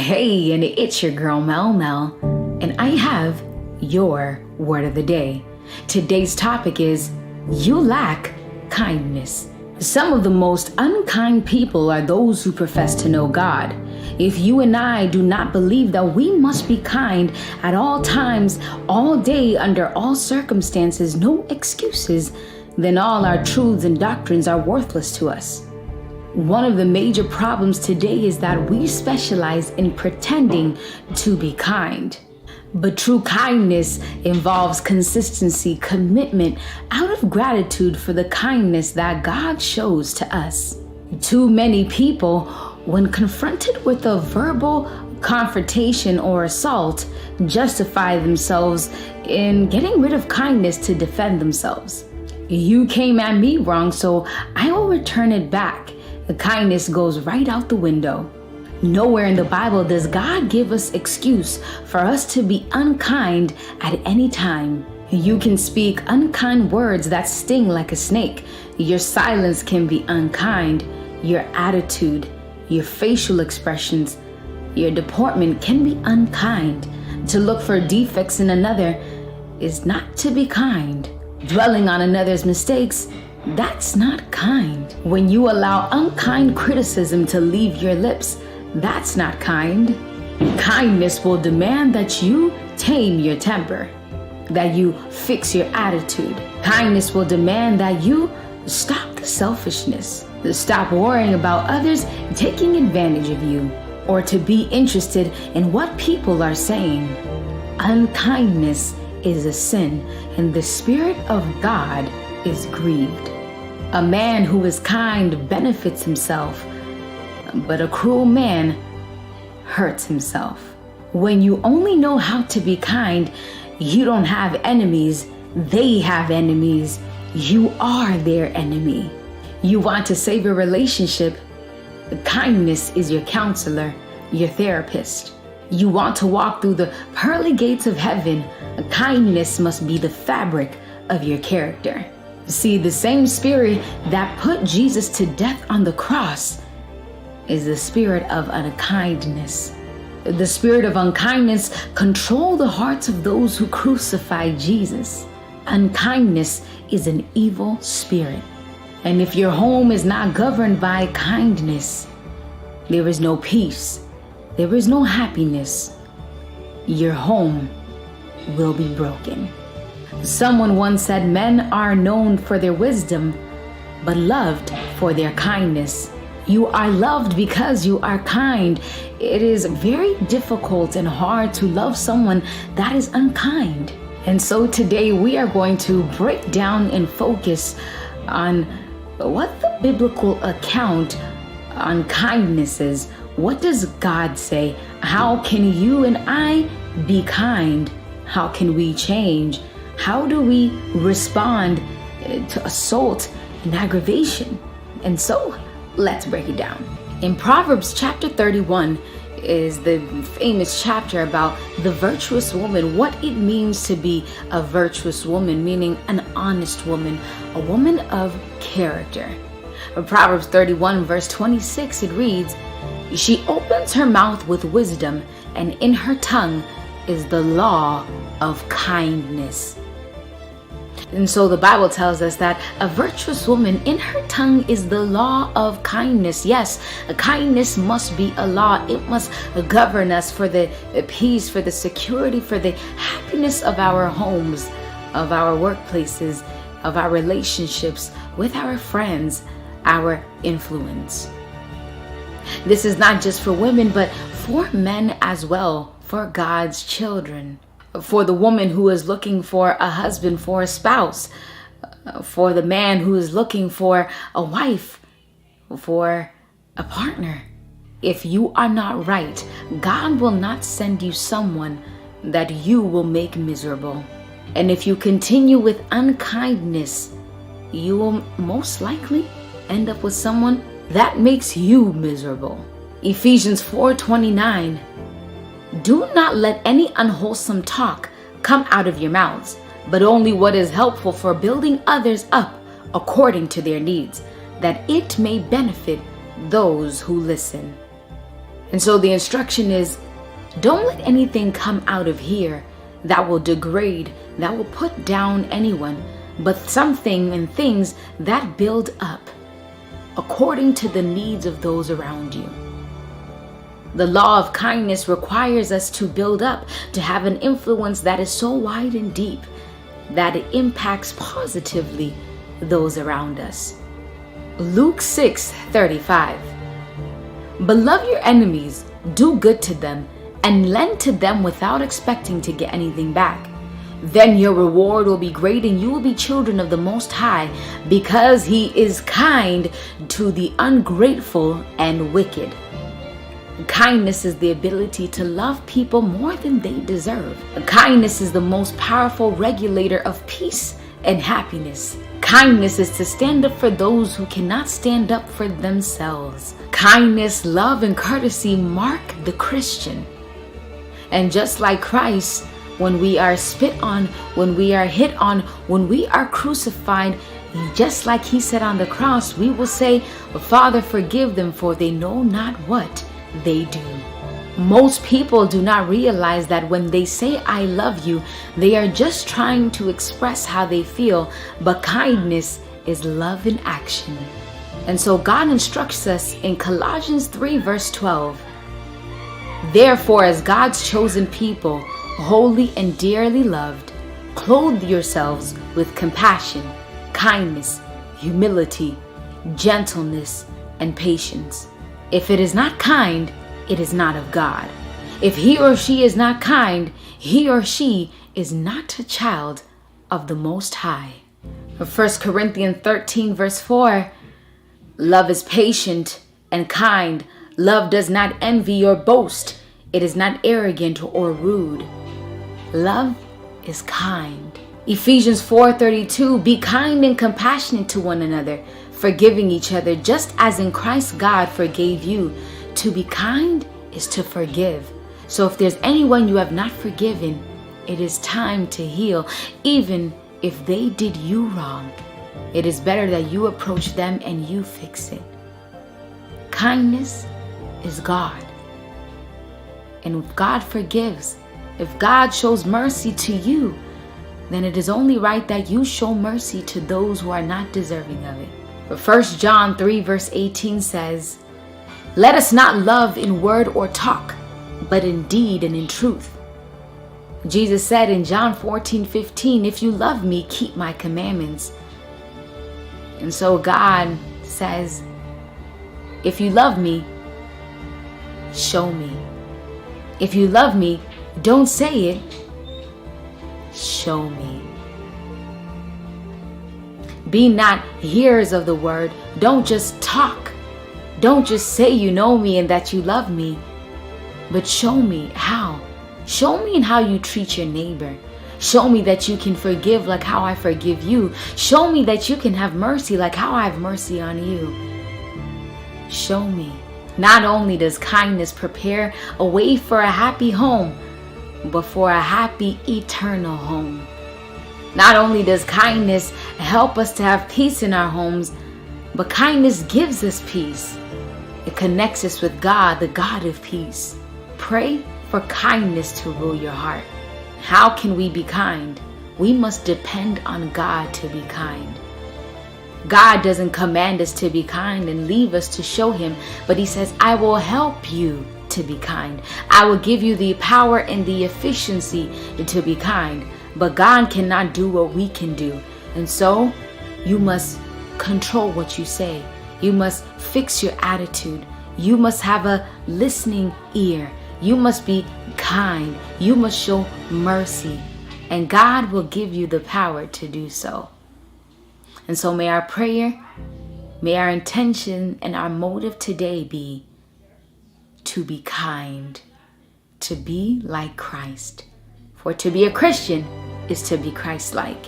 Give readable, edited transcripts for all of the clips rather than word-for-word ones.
Hey, and it's your girl Mel Mel, and I have your word of the day. Today's topic is you lack kindness. Some of the most unkind people are those who profess to know God. If you and I do not believe that we must be kind at all times, all day, under all circumstances, no excuses, then all our truths and doctrines are worthless to us. One of the major problems today is that we specialize in pretending to be kind. But true kindness involves consistency, commitment, out of gratitude for the kindness that God shows to us. Too many people, when confronted with a verbal confrontation or assault, justify themselves in getting rid of kindness to defend themselves. You came at me wrong, so I will return it back. The kindness goes right out the window. Nowhere in the Bible does God give us excuse for us to be unkind at any time. You can speak unkind words that sting like a snake. Your silence can be unkind. Your attitude, your facial expressions, your deportment can be unkind. To look for defects in another is not to be kind. Dwelling on another's mistakes, that's not kind. When you allow unkind criticism to leave your lips, that's not kind. Kindness will demand that you tame your temper, that you fix your attitude. Kindness will demand that you stop the selfishness, stop worrying about others taking advantage of you, or to be interested in what people are saying. Unkindness is a sin, and the Spirit of God is grieved. A man who is kind benefits himself, but a cruel man hurts himself. When you only know how to be kind, you don't have enemies, they have enemies. You are their enemy. You want to save a relationship, kindness is your counselor, your therapist. You want to walk through the pearly gates of heaven, kindness must be the fabric of your character. See, the same spirit that put Jesus to death on the cross is the spirit of unkindness. The spirit of unkindness controls the hearts of those who crucified Jesus. Unkindness is an evil spirit. And if your home is not governed by kindness, there is no peace, there is no happiness. Your home will be broken. Someone once said men are known for their wisdom, but loved for their kindness. You are loved because you are kind. It is very difficult and hard to love someone that is unkind. And so today we are going to break down and focus on what the biblical account on kindness is. What does God say? How can you and I be kind? How can we change? How do we respond to assault and aggravation? And so let's break it down. In Proverbs chapter 31 is the famous chapter about the virtuous woman, what it means to be a virtuous woman, meaning an honest woman, a woman of character. In Proverbs 31 verse 26, it reads, "She opens her mouth with wisdom, and in her tongue is the law of kindness." And so the Bible tells us that a virtuous woman, in her tongue is the law of kindness. Yes, kindness must be a law. It must govern us for the peace, for the security, for the happiness of our homes, of our workplaces, of our relationships with our friends, our influence. This is not just for women, but for men as well, for God's children. For the woman who is looking for a husband, for a spouse, for the man who is looking for a wife, for a partner. If you are not right, God will not send you someone that you will make miserable. And if you continue with unkindness, you will most likely end up with someone that makes you miserable. Ephesians 4:29. "Do not let any unwholesome talk come out of your mouths, but only what is helpful for building others up according to their needs, that it may benefit those who listen." And so the instruction is, don't let anything come out of here that will degrade, that will put down anyone, but something and things that build up according to the needs of those around you. The law of kindness requires us to build up, to have an influence that is so wide and deep that it impacts positively those around us. Luke 6:35. But love your enemies, do good to them, and lend to them without expecting to get anything back. Then your reward will be great and you will be children of the Most High, because He is kind to the ungrateful and wicked. Kindness is the ability to love people more than they deserve. Kindness is the most powerful regulator of peace and happiness. Kindness is to stand up for those who cannot stand up for themselves. Kindness, love, and courtesy mark the Christian. And just like Christ, when we are spit on, when we are hit on, when we are crucified, just like He said on the cross, we will say, Father, forgive them, for they know not what they do. Most people do not realize that when they say I love you, they are just trying to express how they feel, but kindness is love in action. And so God instructs us in Colossians 3 verse 12. Therefore, as God's chosen people, holy and dearly loved, clothe yourselves with compassion, kindness, humility, gentleness, and patience. If it is not kind, it is not of God. If he or she is not kind, he or she is not a child of the Most High. 1 Corinthians 13 verse 4, love is patient and kind. Love does not envy or boast. It is not arrogant or rude. Love is kind. Ephesians 4:32, be kind and compassionate to one another, forgiving each other, just as in Christ God forgave you. To be kind is to forgive. So if there's anyone you have not forgiven, it is time to heal, even if they did you wrong. It is better that you approach them and you fix it. Kindness is God. And if God forgives, if God shows mercy to you, then it is only right that you show mercy to those who are not deserving of it. But 1 John 3 verse 18 says, let us not love in word or talk, but in deed and in truth. Jesus said in John 14:15, if you love me, keep my commandments. And so God says, if you love me, show me. If you love me, don't say it, show me. Be not hearers of the word. Don't just talk. Don't just say you know me and that you love me, but show me how. Show me in how you treat your neighbor. Show me that you can forgive like how I forgive you. Show me that you can have mercy like how I have mercy on you. Show me. Not only does kindness prepare a way for a happy home, but for a happy eternal home. Not only does kindness help us to have peace in our homes, but kindness gives us peace. It connects us with God, the God of peace. Pray for kindness to rule your heart. How can we be kind? We must depend on God to be kind. God doesn't command us to be kind and leave us to show Him, but He says, I will help you to be kind. I will give you the power and the efficiency to be kind. But God cannot do what we can do. And so you must control what you say. You must fix your attitude. You must have a listening ear. You must be kind. You must show mercy. And God will give you the power to do so. And so may our prayer, may our intention and our motive today be to be kind, to be like Christ. For to be a Christian is to be Christ-like.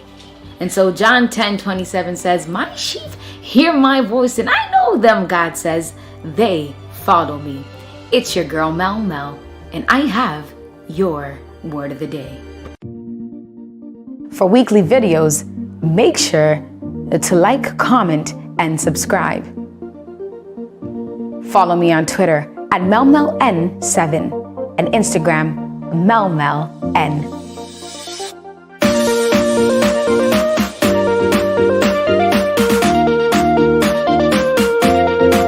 And so John 10:27 says, my sheep hear my voice and I know them, God says, they follow me. It's your girl Mel Mel, and I have your word of the day. For weekly videos, make sure to like, comment, and subscribe. Follow me on Twitter at melmeln7 and Instagram melmeln.